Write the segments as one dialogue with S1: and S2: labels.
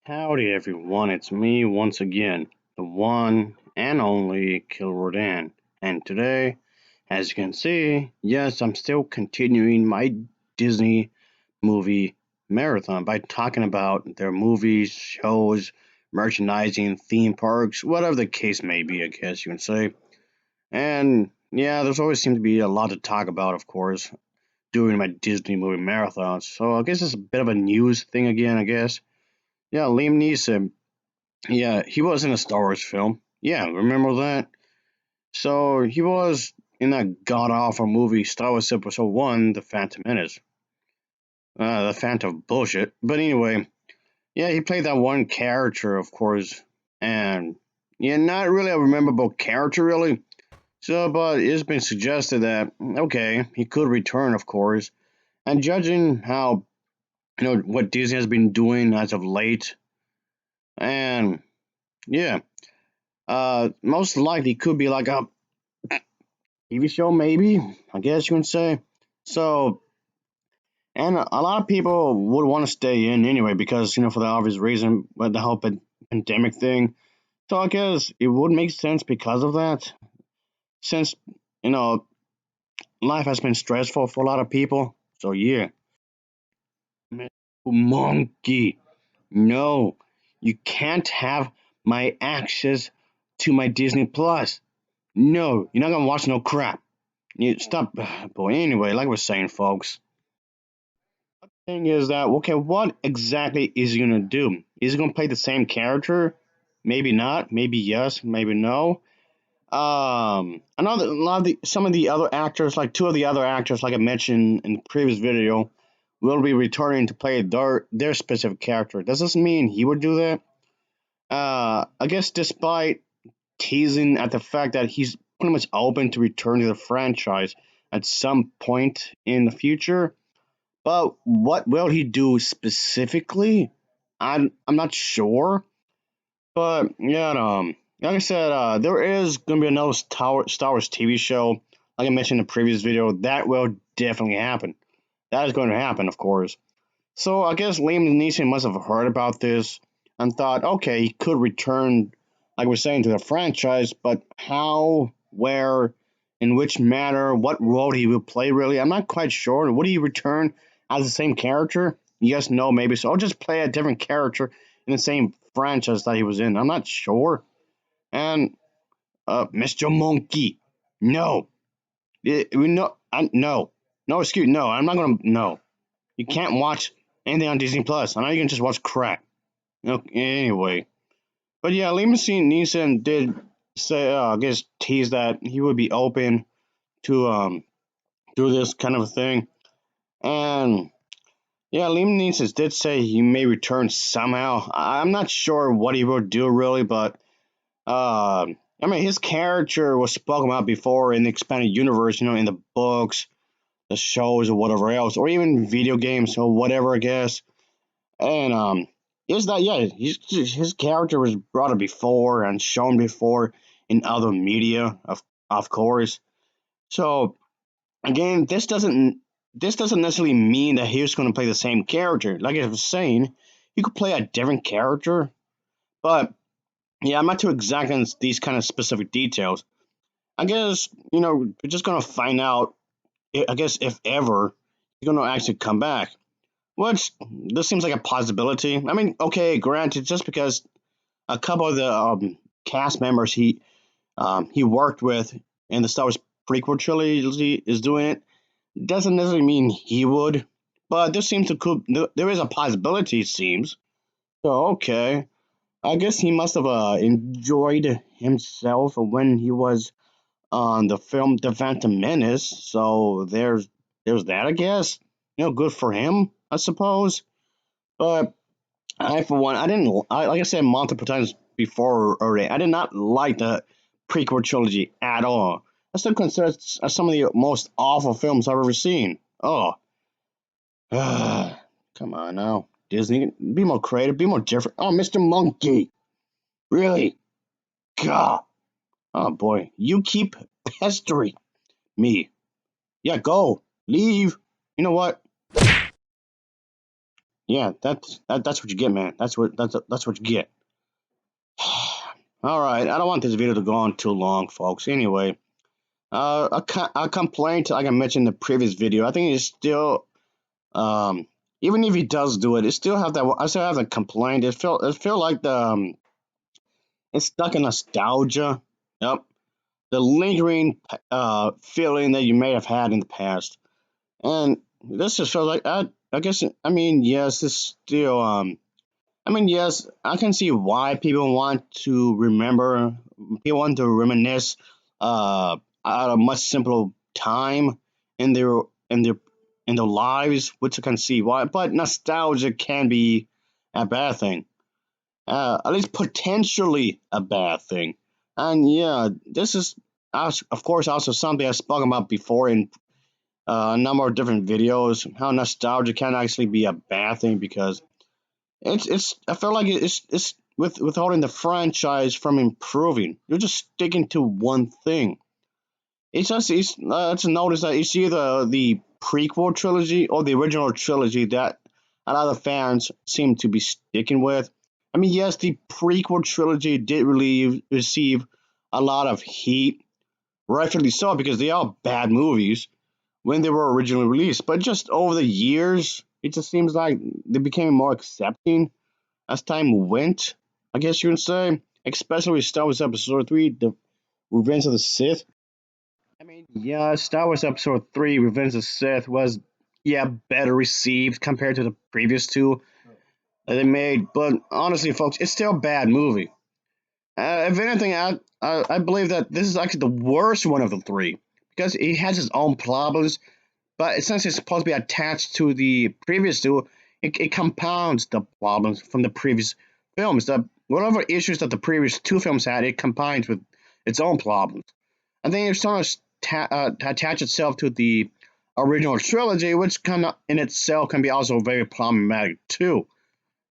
S1: Howdy everyone, it's me once again, the one and only Kilrodan. And today, as you can see, yes, I'm still continuing my Disney movie marathon by talking about their movies, shows, merchandising, theme parks, whatever the case may be, I guess you can say. And yeah, there's always seemed to be a lot to talk about, of course, during my Disney movie marathons. So I guess it's a bit of a news thing again, I guess. Yeah, Liam Neeson, yeah, he was in a Star Wars film. Yeah, remember that? So he was in that god awful movie Star Wars Episode 1, The Phantom Menace. The Phantom bullshit. But anyway, yeah, he played that one character, of course. And yeah, not really a memorable character, really. So, but it's been suggested that, okay, he could return, of course. And judging how, what Disney has been doing as of late, and yeah, most likely could be like a TV show, maybe, I guess you can say. So, and a lot of people would want to stay in anyway because, for the obvious reason, with the whole pandemic thing. So, I guess it would make sense because of that, since, you know, life has been stressful for a lot of people. So, yeah. Monkey, no, you can't have my access to my Disney Plus. No, you're not gonna watch no crap. You stop, boy. Anyway, like I was saying, folks. Thing is that okay, what exactly is he gonna do? Is he gonna play the same character? Maybe not. Maybe yes. Maybe no. Another a lot of the some of the other actors, like two of the other actors, like I mentioned in the previous video, will be returning to play their specific character. Does this mean he would do that? I guess despite teasing at the fact that he's pretty much open to return to the franchise at some point in the future. But what will he do specifically? I'm not sure. But yeah, like I said, there is gonna be another Star Wars TV show, like I mentioned in the previous video. That will definitely happen. That is going to happen, of course. So I guess Liam Neeson must have heard about this and thought, okay, he could return, like we're saying, to the franchise, but how, where, in which manner, what role he will play, really, I'm not quite sure. Would he return as the same character? Yes, no, maybe so. Or just play a different character in the same franchise that he was in. I'm not sure. And Mr. Monkey, no, we no, no, no, excuse, no, I'm not gonna, no. You can't watch anything on Disney Plus. I know you can just watch crap. Anyway, but yeah, Liam Neeson did say, I guess, tease that he would be open to do this kind of a thing, and yeah, Liam Neeson did say he may return somehow. I'm not sure what he will do really, but I mean, his character was spoken about before in the expanded universe, in the books, the shows, or whatever else, or even video games or whatever, I guess. And is that yeah? His character was brought up before and shown before in other media, of course. So again, this doesn't necessarily mean that he was going to play the same character. Like I was saying, he could play a different character, but yeah, I'm not too exact on these kind of specific details. I guess we're just gonna find out. I guess if ever he's gonna actually come back. Which this seems like a possibility. I mean, okay, granted, just because a couple of the cast members he worked with in the Star Wars prequel trilogy is doing it doesn't necessarily mean he would. But this seems to there is a possibility. It seems so. Okay, I guess he must have enjoyed himself when he was on the film The Phantom Menace. So there's that. I guess good for him. I suppose. But I, for one, I didn't. Like I said multiple times before already, I did not like the prequel trilogy at all. I still consider it as some of the most awful films I've ever seen. Oh, come on now, Disney, be more creative, be more different. Oh, Mr. Monkey, really? God, oh boy, you keep pestering me. Yeah, go, leave. You know what? yeah, that's what you get, man. That's what you get. All right, I don't want this video to go on too long, folks. Anyway, a complaint, like I mentioned in the previous video, I think it's still, um, even if he does do it, it still have that. I still have a complaint. It feel like it's stuck in nostalgia. Yep, the lingering feeling that you may have had in the past, and this just feels like I guess I mean yes, this still I mean, yes, I can see why people want to remember, people want to reminisce at a much simpler time in their in their in their lives, which I can see why. But nostalgia can be a bad thing, at least potentially a bad thing. And yeah, this is of course also something I've spoken about before in a number of different videos. How nostalgia can actually be a bad thing because it's I feel like it's withholding the franchise from improving. You're just sticking to one thing. It's notice that it's either the prequel trilogy or the original trilogy that a lot of fans seem to be sticking with. I mean, yes, the prequel trilogy did really receive a lot of heat, rightfully so, because they are bad movies when they were originally released. But just over the years, it just seems like they became more accepting as time went, I guess you can say, especially with Star Wars Episode 3, The Revenge of the Sith. I mean, yeah, Star Wars Episode 3, Revenge of the Sith was, yeah, better received compared to the previous two that they made, but honestly, folks, it's still a bad movie. If anything, I believe that this is actually the worst one of the three because it has its own problems, but since it's supposed to be attached to the previous two, it compounds the problems from the previous films. The whatever issues that the previous two films had, it combines with its own problems. I think it's trying to attach itself to the original trilogy, which kind of in itself can be also very problematic too.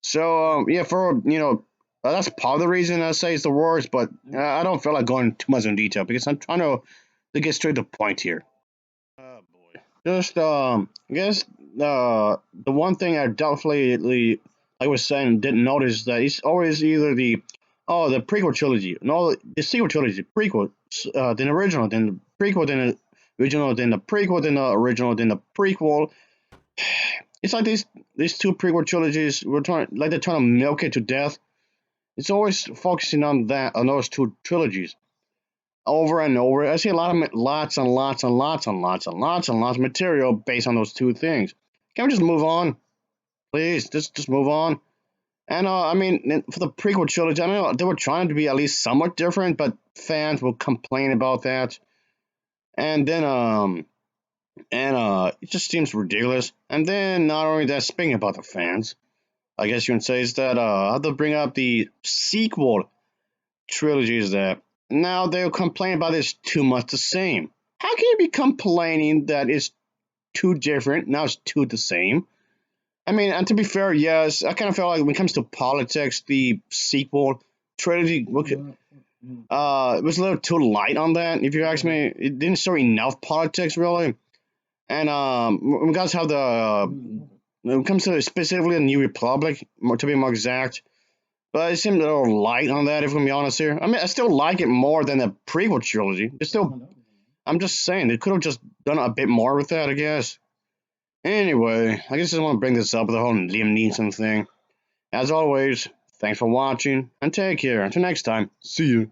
S1: So yeah, for that's part of the reason I say it's the worst, but I don't feel like going too much in detail because I'm trying to get straight to the point here. Oh boy. Just I guess the one thing I definitely like I was saying didn't notice that it's always either the prequel trilogy, no the sequel trilogy, prequel, then original, then the prequel, then the original, then the prequel, then the original, then the prequel. It's like these two prequel trilogies. They're trying to milk it to death. It's always focusing on those two trilogies over and over. I see a lot of lots and lots and lots and lots and lots and lots of material based on those two things. Can we just move on, please? Just move on. And I mean, for the prequel trilogy, I know they were trying to be at least somewhat different, but fans will complain about that. And then it just seems ridiculous. And then not only that, speaking about the fans, I guess you can say is that I have to bring up the sequel trilogies that now they'll complain about it's too much the same. How can you be complaining that it's too different? Now it's too the same. I mean, and to be fair, yes, I kind of feel like when it comes to politics, the sequel trilogy it was a little too light on that. If you ask me, it didn't show enough politics really. And when you guys have when it comes to specifically the New Republic, to be more exact, but it seemed a little light on that, if I'm gonna be honest here. I mean, I still like it more than the prequel trilogy. It's still, I'm just saying, they could have just done a bit more with that, I guess. Anyway, I guess I just want to bring this up with the whole Liam Neeson thing. As always, thanks for watching, and take care. Until next time, see you.